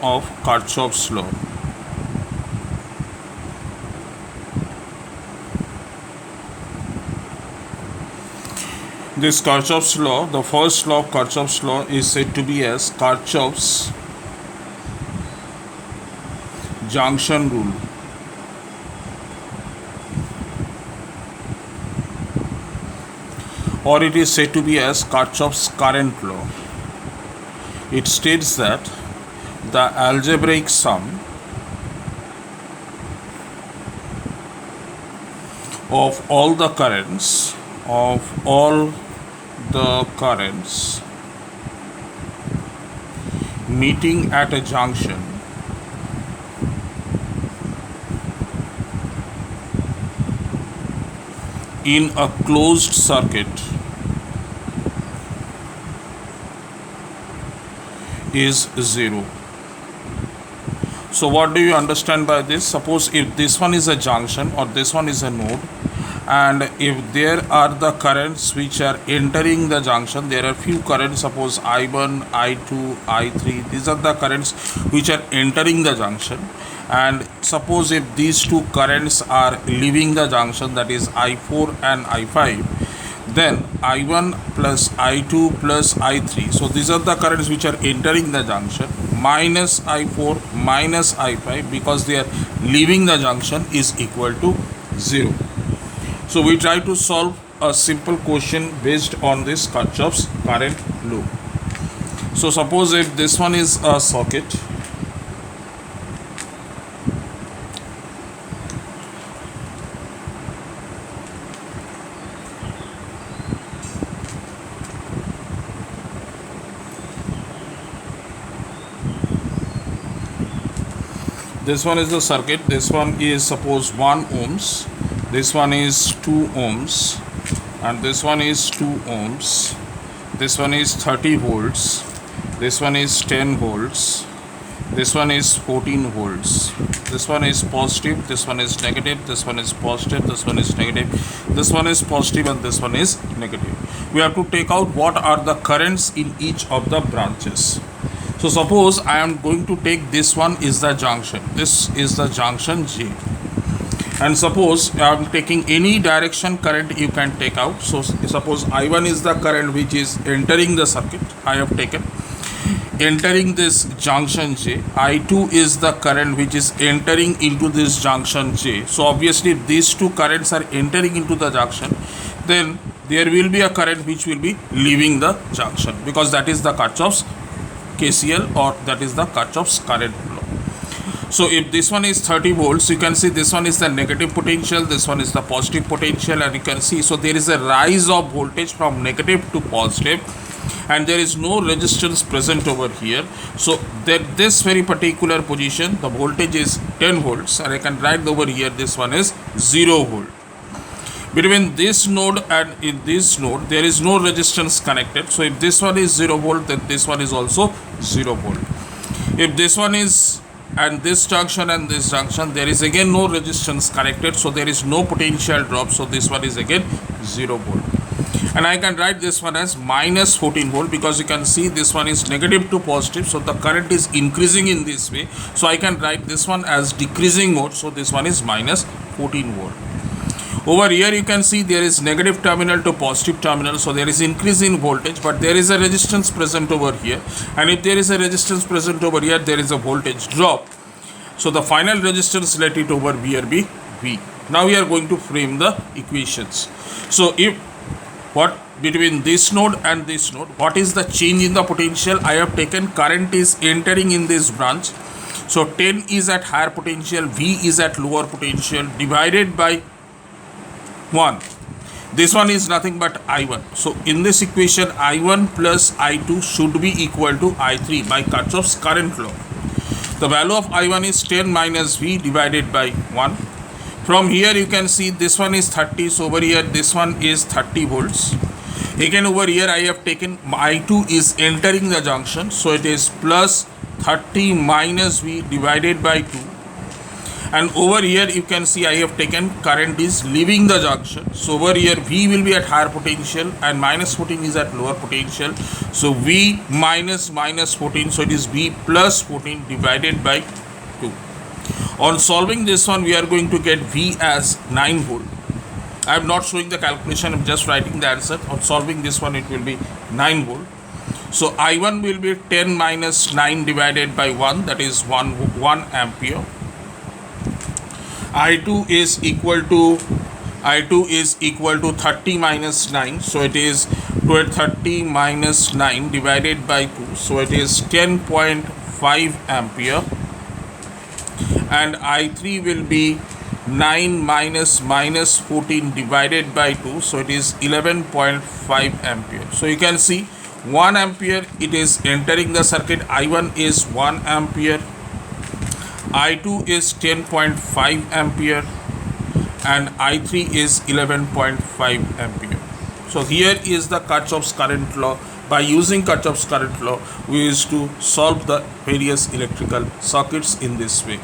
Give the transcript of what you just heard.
of Kirchhoff's law. This Kirchhoff's law, the first law of Kirchhoff's law, is said to be as Kirchhoff's junction rule. Or it is said to be as Kirchhoff's current law. It states that the algebraic sum of all the currents meeting at a junction in a closed circuit is 0. So what do you understand by this? Suppose if this one is a junction or this one is a node, and if there are the currents which are entering the junction, there are few currents, suppose I1, I2, I3, these are the currents which are entering the junction. And suppose if these two currents are leaving the junction, that is I4 and I5, then I1 plus I2 plus I3, so these are the currents which are entering the junction, minus I4 minus I5, because they are leaving the junction, is equal to 0. So we try to solve a simple question based on this Kirchhoff's current law. So suppose if this one is a circuit, this one is the circuit, this one is suppose 1 ohms, this one is 2 ohms, and this one is 2 ohms, this one is 30 volts, this one is 10 volts, this one is 14 volts, this one is positive, this one is negative, this one is positive, this one is negative, this one is positive, and this one is negative. We have to take out what are the currents in each of the branches. So suppose I am going to take this one is the junction, this is the junction J, and suppose I am taking any direction current you can take out. So suppose I1 is the current which is entering the circuit, I have taken entering this junction J. I2 is the current which is entering into this junction J. So obviously if these two currents are entering into the junction, then there will be a current which will be leaving the junction, because that is the Kirchhoff's KCL, or that is the Kirchhoff's current law. So if this one is 30 volts, you can see this one is the negative potential, this one is the positive potential, and you can see, so there is a rise of voltage from negative to positive, and there is no resistance present over here. So that this very particular position, the voltage is 10 volts, and I can write over here this one is 0 volt. Between this node and in this node, there is no resistance connected. So if this one is 0 volt, then this one is also 0 volt. If this one is and this junction and this junction, there is again no resistance connected, so there is no potential drop. So this one is again 0 volt. And I can write this one as minus 14 volt, because you can see this one is negative to positive, so the current is increasing in this way. So I can write this one as decreasing mode, so this one is minus 14 volt. Over here you can see there is negative terminal to positive terminal, so there is increase in voltage, but there is a resistance present over here, and if there is a resistance present over here, there is a voltage drop. So the final resistance, let it over here be V. Now we are going to frame the equations. So if what between this node and this node, what is the change in the potential? I have taken current is entering in this branch, so 10 is at higher potential, V is at lower potential, divided by 1. This one is nothing but I1. So in this equation, I1 plus I2 should be equal to I3 by Kirchhoff's current law. The value of I1 is 10 minus V divided by 1. From here you can see this one is 30, so over here this one is 30 volts. Again over here I have taken I2 is entering the junction, so it is plus 30 minus V divided by 2. and over here you can see I have taken current is leaving the junction. So over here V will be at higher potential and minus 14 is at lower potential. So V minus 14, so it is V plus 14 divided by 2. On solving this one, we are going to get V as 9 volt. I am not showing the calculation, I am just writing the answer. On solving this one, it will be 9 volt. So I1 will be 10 minus 9 divided by 1, that is 1 ampere. I2 is equal to 30 minus 9, so it is 30 minus 9 divided by 2, so it is 10.5 ampere. And I3 will be 9 minus 14 divided by 2, so it is 11.5 ampere. So you can see 1 ampere it is entering the circuit. I1 is 1 ampere, I2 is 10.5 ampere, and I3 is 11.5 ampere. So here is the Kirchhoff's current law. By using Kirchhoff's current law, we used to solve the various electrical circuits in this way.